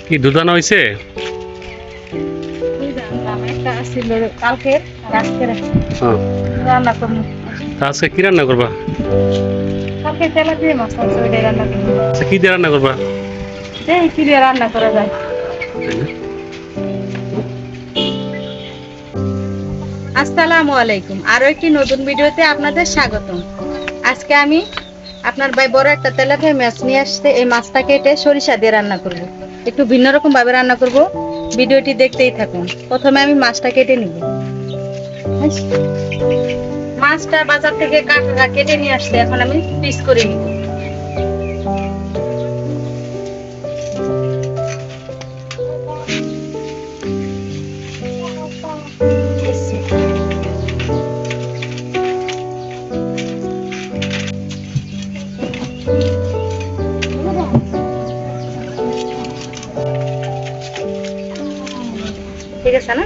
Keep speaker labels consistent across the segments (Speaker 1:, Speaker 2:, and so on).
Speaker 1: কি দুধানা হইছে? আজকে কি রান্না করবা? কি দিয়ে রান্না করবা?
Speaker 2: রান্না করা যায়। আসসালামু আলাইকুম, আরো একটি নতুন ভিডিওতে আপনাদের স্বাগতম। আজকে আমি আপনার ভাই বড় একটা তেলাপিয়া মাছ নিয়ে আসছে। এই মাছটা কেটে সরিষা দিয়ে রান্না করব, একটু ভিন্ন রকম ভাবে রান্না করব। ভিডিওটি দেখতেই থাকুন। প্রথমে আমি মাছটা কেটে নিব। মাছটা বাজার থেকে কাটা কেটে নিয়ে আসছে, এখন আমি পিস করে নিব। ঠিক আছে না?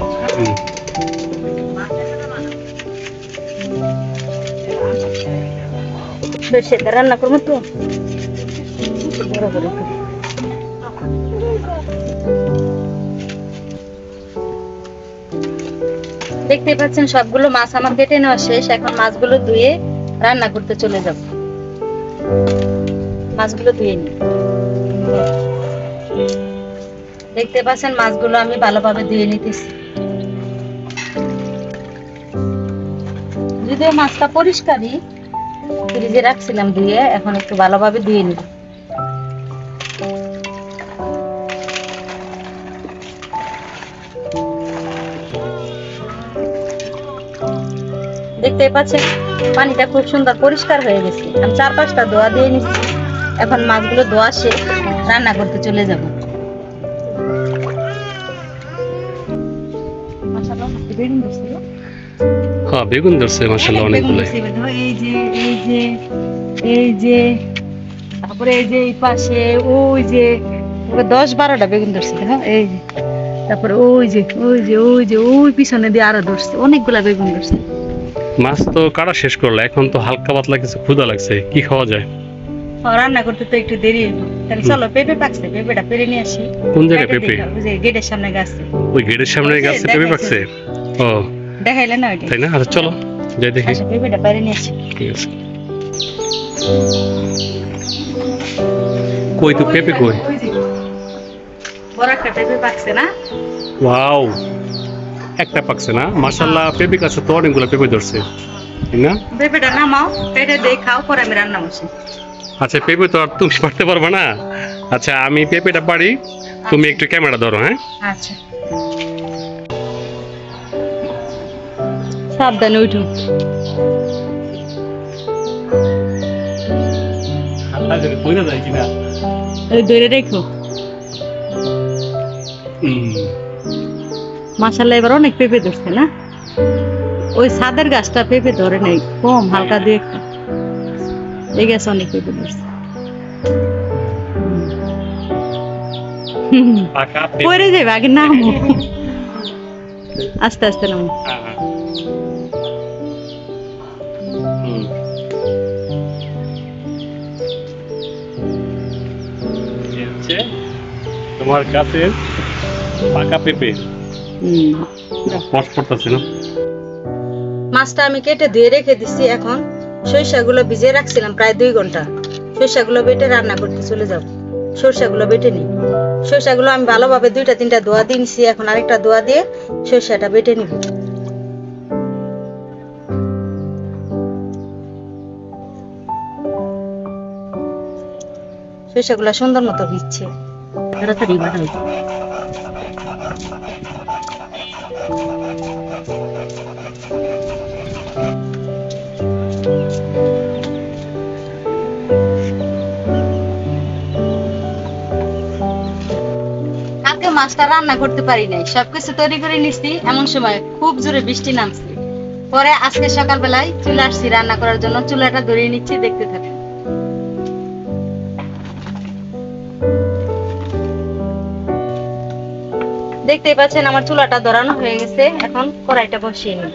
Speaker 2: সেটা রান্না করবো তো দেখতে পাচ্ছেন সবগুলো মাছ আমার কেটে নেওয়া শেষ। এখন মাছগুলো ধুয়ে রান্না করতে চলে যাব। মাছগুলো ধুয়ে নি। দেখতে পাচ্ছেন মাছগুলো আমি ভালোভাবে ধুয়ে নিতেছি। যদিও মাছটা পরিষ্কারই, ফ্রিজে রাখছিলাম ধুয়ে, এখন একটু ভালোভাবে ধুয়ে নিব। দেখতে পাচ্ছেন পানিটা খুব সুন্দর পরিষ্কার হয়ে গেছে। আমি 4-5টা ধোয়া দিয়ে নিচ্ছি। এখন মাছগুলো ধোয়া শেষ, রান্না করতে চলে যাব।
Speaker 1: হ্যাঁ, বেগুন ধরছে মাশাআল্লাহ অনেকগুলো।
Speaker 2: এই যে তারপরে এই যে এই পাশে ওই যে 10-12টা বেগুন ধরছে। হ্যাঁ, এই যে তারপরে ওই পিছনে দিয়ে আরো ধরছে, অনেকগুলা বেগুন ধরছে।
Speaker 1: মাছ তো কাটা শেষ করলো, এখন তো হালকা পাতলা কিছু ক্ষুধা লাগছে, কি খাওয়া যায়?
Speaker 2: রান্না করতে তো একটু দেরি হইব। তাহলে চলো পেঁপে পাকছে, পেঁপেটা পেরে নিয়ে আসি।
Speaker 1: কোন জায়গায় পেঁপে?
Speaker 2: ওই যে গেটের সামনে গাছে।
Speaker 1: ওই গেটের সামনে গাছে পেঁপে পাকছে? ও
Speaker 2: দেখাইলে না ওইটা?
Speaker 1: তাই না? আচ্ছা চলো যাই দেখি।
Speaker 2: পেঁপেটা পেরে নিয়ে আসি।
Speaker 1: ঠিক আছে। কই তো পেঁপে কই?
Speaker 2: বড় একটা পেঁপে পাকছে না?
Speaker 1: ওয়াও, একটা পাকছে না? মাশাআল্লাহ, পেঁপে গাছে তো অনেকগুলো পেঁপে ধরছে, তাই না?
Speaker 2: পেঁপেটা নামাও, পেটে দিয়ে খাও, পরে আমি রান্না বসি।
Speaker 1: আচ্ছা, পেঁপে তো আর তুমি পারতে পারবে না। আচ্ছা, আমি পেঁপেটা পারি, তুমি একটু ক্যামেরা ধরো। হ্যাঁ
Speaker 2: আচ্ছা, সাবধানে উঠো। ধরে রেখো। মাশাআল্লাহ, এবার অনেক পেঁপে ধরছে না? ওই ছাদের গাছটা পেঁপে ধরে নাই, কম হালকা দিয়ে এই গাছ অনেক পেঁপে ধরছে। পরে যাবে, আগে নামো, আস্তে আস্তে নামো।
Speaker 1: তোমার কাছে পাকা পেঁপে পড়তেছে না?
Speaker 2: মাছটা আমি কেটে ধুয়ে রেখে দিচ্ছি। এখন সরিষাগুলো ভিজিয়ে রাখছিলাম প্রায় 2 ঘন্টা। সরিষাগুলো বেটে রান্না করতে চলে যাব। সরিষাগুলো বেটে নিই। সরিষাগুলো আমি ভালোভাবে 2-3টা ধোয়া দিয়ে নিছি। এখন আরেকটা ধোয়া দিয়ে সরিষাটা বেটে নিব। সরিষাগুলো সুন্দর মতো ভিজছে। তাড়াতাড়ি বাটা হইছে। মাছটা রান্না করতে পারি নাই, সবকিছু তৈরি করে নিচ্ছি। এমন সময় খুব জোরে বৃষ্টি নামছে। পরে আজকে সকালবেলায় চলে আসছি রান্না করার জন্য। চুলাটা ধরিয়ে নিচ্ছি, দেখতে থাকুন। দেখতেই পাচ্ছেন আমার চুলাটা ধরানো হয়ে গেছে। এখন কড়াইটা বসিয়ে নেব।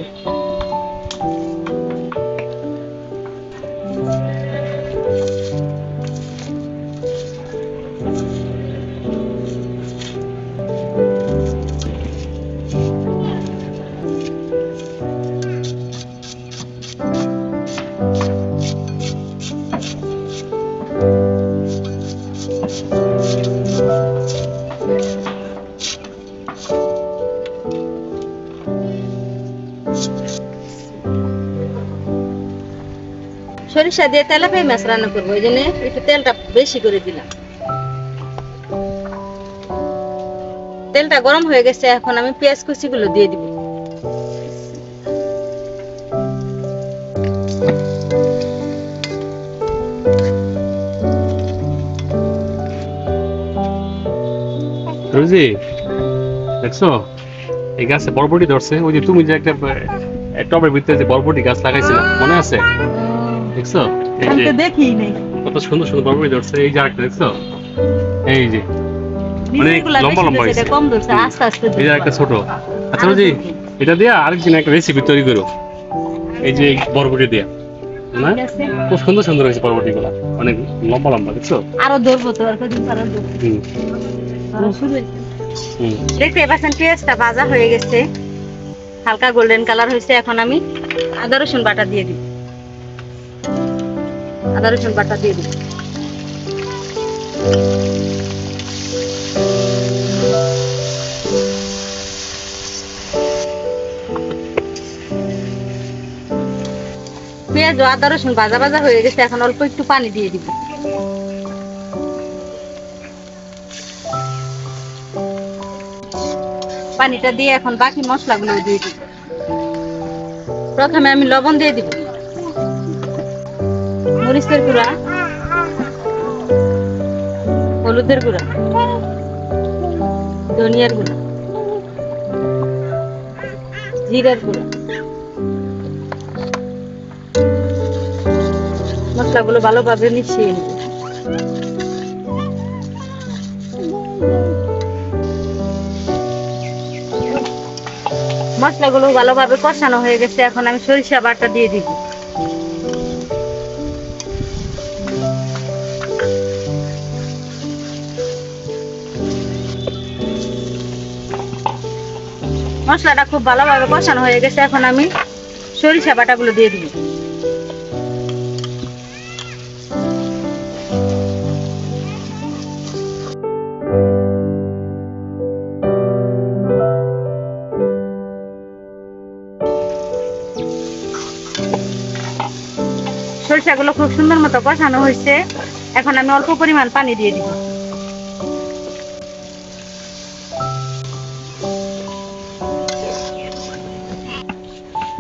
Speaker 2: সরিষা দিয়ে তেলাপিয়া মাছ রান্না করবো, এই জন্য একটু তেলটা বেশি করে দিলাম। তেলটা গরম হয়ে গেছে, এখন আমি পেঁয়াজ কুচি গুলো দিয়ে দিব।
Speaker 1: রোজি দেখছো এই গাছে বরবটি ধরছে, ওই যে তুমি যে একটা টবের ভিতরে যে বরবটি গাছ লাগাইছিলে মনে আছে? দেখছো এই
Speaker 2: আমি
Speaker 1: যে
Speaker 2: তো দেখিই নাই।
Speaker 1: কত সুন্দর সুন্দর বরবটি ধরছে। এই যে আরেকটা দেখছো, এই যে অনেক
Speaker 2: বীজগুলা
Speaker 1: লম্বা
Speaker 2: বেশি
Speaker 1: লম্বা
Speaker 2: ধরছে,
Speaker 1: হয়েছে।
Speaker 2: এটা কম ধরছে, আস্তে আস্তে
Speaker 1: এই যে
Speaker 2: ধরছে।
Speaker 1: একটা ছোট। আচ্ছা
Speaker 2: আরো
Speaker 1: রোজি
Speaker 2: ধরবে।
Speaker 1: এটা দিয়ে আরেকদিন একটা রেসিপি তৈরি করো, এই যে এই বরবটি দিয়ে না,
Speaker 2: ঠিক আছে?
Speaker 1: খুব সুন্দর সুন্দর হয়েছে বরবটি গুলা, অনেক লম্বা লম্বা দেখছো।
Speaker 2: আরো ধরবো তো, আর কদিন পর ধরবো।
Speaker 1: হুম
Speaker 2: আরো শুরু হয়েছে।
Speaker 1: হুম
Speaker 2: দেখতে পাচ্ছেন পেঁয়াজটা ভাজা হয়ে গেছে, হালকা গোল্ডেন কালার হয়েছে। এখন আমি আদা রসুন বাটা দিয়ে দিব। আদা রসুন বাটা দিয়ে দিব। পেঁয়াজ ও আদা রসুন ভাজা ভাজা হয়ে গেছে, এখন অল্প একটু পানি দিয়ে দিব। পানিটা দিয়ে এখন বাকি মশলাগুলো দিয়ে দিব। প্রথমে আমি লবণ দিয়ে দিব, মরিচের গুঁড়া, হলুদের গুঁড়া, ধনিয়ার গুঁড়া, জিরার গুঁড়া। মশলাগুলো ভালোভাবে মিশিয়ে নিব। মশলাগুলো ভালোভাবে কষানো হয়ে গেছে, এখন আমি সরিষা বাটা দিয়ে দিব। মশলাটা খুব ভালোভাবে কষানো হয়ে গেছে, এখন আমি সরিষা বাটাগুলো দিয়ে দিব। সরিষাগুলো খুব সুন্দর মতো কষানো হয়েছে, এখন আমি অল্প পরিমাণ পানি দিয়ে দিব।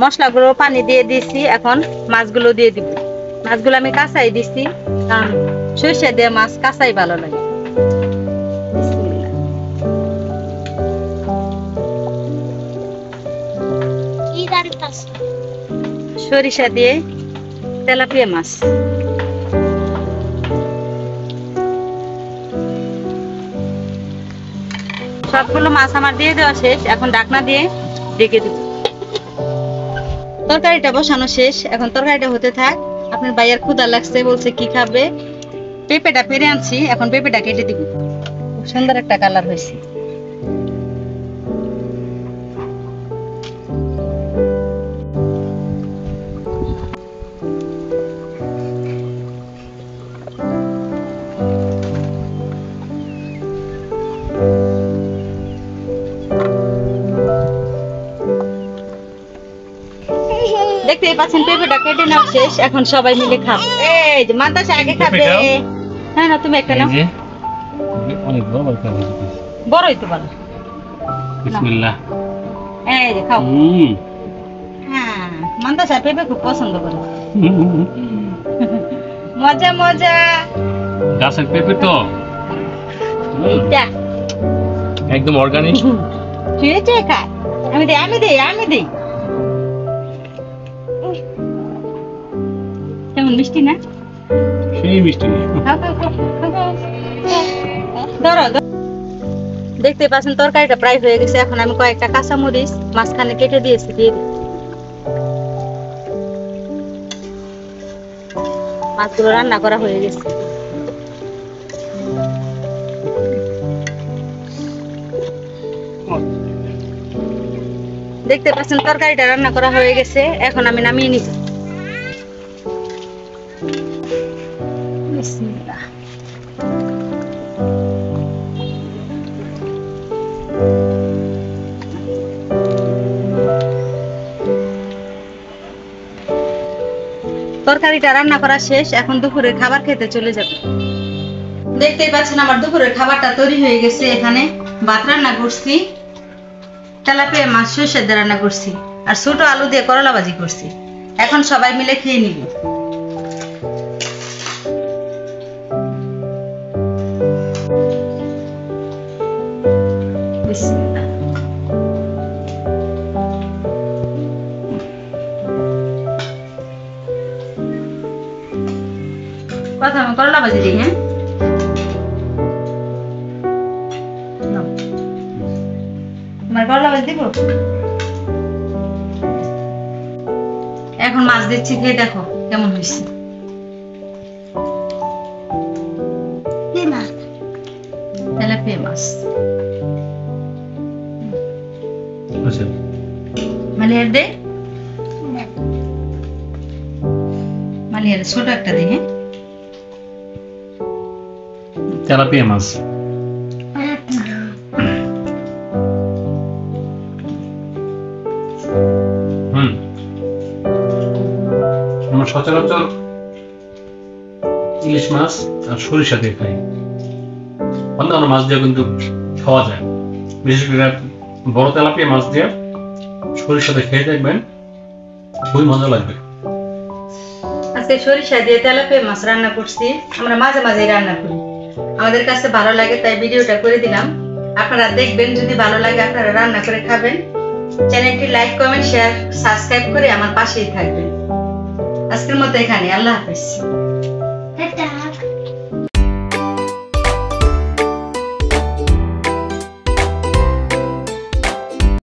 Speaker 2: মশলাগুলো পানি দিয়ে দিয়েছি, এখন মাছগুলো দিয়ে দিব। মাছগুলো আমি কাঁচাই দিচ্ছি, কারণ সরিষা দিয়ে মাছ কাঁচাই ভালো লাগে। সরিষা দিয়ে তেলাপিয়া মাছ। সবগুলো মাছ আমার দিয়ে দেওয়া শেষ, এখন ঢাকনা দিয়ে ঢেকে দিব। তরকারিটা বসানো শেষ, এখন তরকারিটা হতে থাক। আপনার ভাইয়ার ক্ষুধা লাগছে, বলছে কি খাবে। পেঁপেটা পেরে আনছি, এখন পেঁপেটা কেটে দিব। খুব সুন্দর একটা কালার হয়েছে। দেখতেই পাচ্ছেন পেঁপেটা কেটে নেওয়া শেষ, এখন সবাই মিলে খাবো। এই যে মান্তাসা আগে খাবে। হ্যাঁ না, তুমি একটা নাও।
Speaker 1: অনেক বড় বড় খাবার।
Speaker 2: বড়ই তো ভালো।
Speaker 1: বিসমিল্লাহ।
Speaker 2: এই যে খাও। হ্যাঁ, মান্তাসা পেঁপে খুব পছন্দ করে। মজা মজা।
Speaker 1: গাছের পেঁপে তো
Speaker 2: এইটা
Speaker 1: একদম অর্গানিক।
Speaker 2: চেয়ে চেয়ে খায়। আমি দিই আমি দিই আমি দিই। কেমন মিষ্টি না?
Speaker 1: সেই মিষ্টি।
Speaker 2: খাও, খাও, খাও, খাও, খাও। ধরো, ধরো। দেখতে পাচ্ছেন তরকারিটা প্রায় হয়ে গেছে, এখন আমি কয়েকটা কাঁচামরিচ মাঝখানে কেটে দিয়েছি, দিয়ে দিই। মাছগুলো রান্না করা হয়ে গেছে। দেখতে পাচ্ছেন তরকারিটা রান্না করা হয়ে গেছে, এখন আমি নামিয়ে নিচ্ছি। বিসমিল্লাহ। তরকারি তরকারিটা রান্না করা শেষ, এখন দুপুরের খাবার খেতে চলে যাব। দেখতেই পাচ্ছেন আমার দুপুরের খাবারটা তৈরি হয়ে গেছে। এখানে ভাত রান্না করছি, তেলাপিয়া মাছ সরষে দিয়ে রান্না করছি, আর ছোট আলু দিয়ে করলা ভাজি করছি। এখন সবাই মিলে খেয়ে নিব। বিসমিল্লাহ। কথা আমি করলা ভাজি দিই। হ্যাঁ, তোমার করলা ভাজি দিব। এখন মাছ দিচ্ছি, খেয়ে দেখো কেমন হয়েছে। তেলাপিয়া মাছ মালিয়ার দে, মালিয়ার ছোট একটা দে। হ্যাঁ,
Speaker 1: তেলাপিয়া মাছ আমরা সচরাচর ইলিশ মাছ আর সরিষা দিয়ে খাই, অন্যান্য মাছ দিয়ে কিন্তু খাওয়া যায়। বিশেষ করে বড় তেলাপিয়া মাছ দিয়ে সরিষা দিয়ে খেয়ে দেখবেন, খুবই মজা লাগবে।
Speaker 2: আজকে সরিষা দিয়ে তেলাপিয়া মাছ রান্না করছি। আমরা মাঝে মাঝে রান্না করি, আমাদের কাছে ভালো লাগে তাই ভিডিওটা করে দিলাম। আপনারা দেখবেন, যদি ভালো লাগে আপনারা রান্না করে খাবেন। চ্যানেলটি লাইক, কমেন্ট, শেয়ার, সাবস্ক্রাইব করে আমার পাশেই থাকবেন। আজকের মতো এখানে, আল্লাহ হাফেজ।